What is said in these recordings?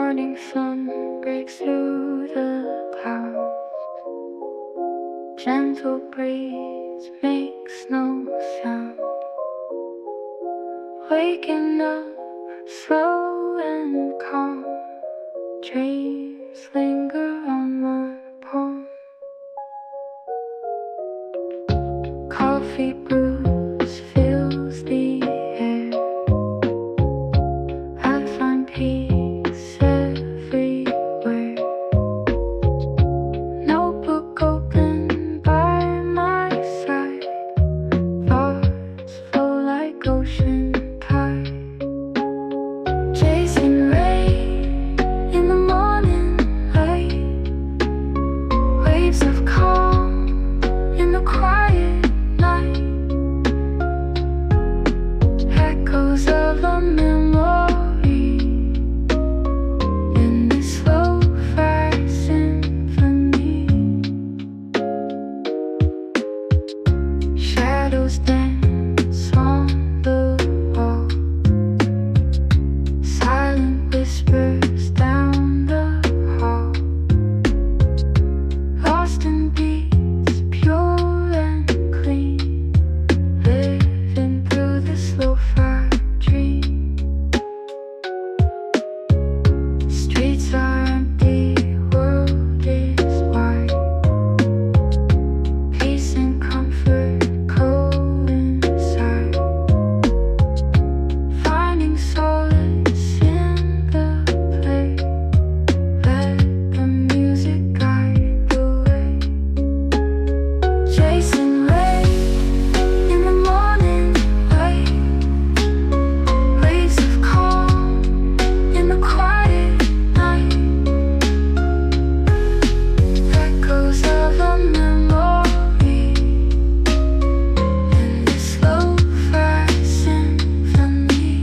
Morning sun breaks through the clouds. Gentle breeze makes no sound. Waking up slow and calm. Dreams linger on my palm. Coffee brews fills the air. I find peace everywhere. Notebook open by my side. Thoughts flow like ocean tide. Chasing rain in the morning light. Waves of calm in the quiet night. Echoes of a memory in this lo-fi symphony. Shadows dance on the wall. Silent whispers down the hall. Lost in beats, pure and clean. Living through this lo-fi dream. Streets are empty, world is wide. Peace and comfort coincide. Finding solace in the play. Let the music guide the way. Chasing rain in the morning light. Waves of calm in the quiet night. Echoes of a memory in this lo-fi symphony.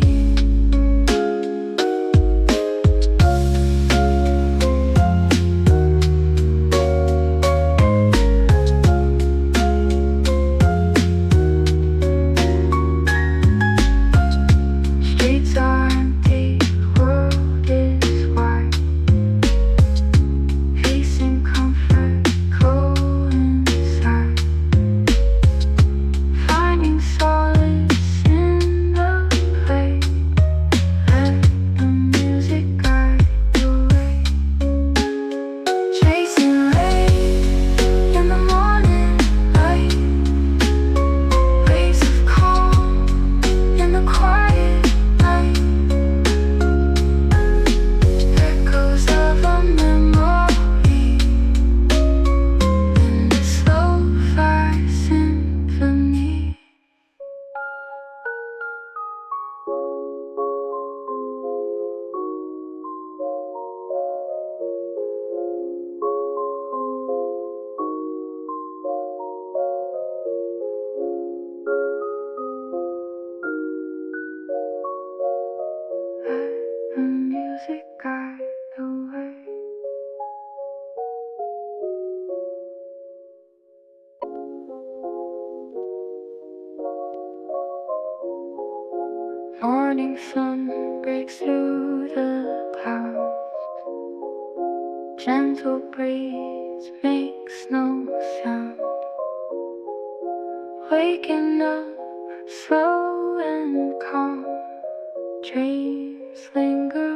Streets are empty, world is wide. Peace and comfort coincide. Finding solace in the play. Let the music guide the way. Chasing rain in the morning light. Waves of calm in the quiet night. Echoes of a memory in this lo-fi symphony. Let the music guide the way. Morning sun breaks through the clouds. Gentle breeze makes no sound. Waking up slow and calm. Dreams linger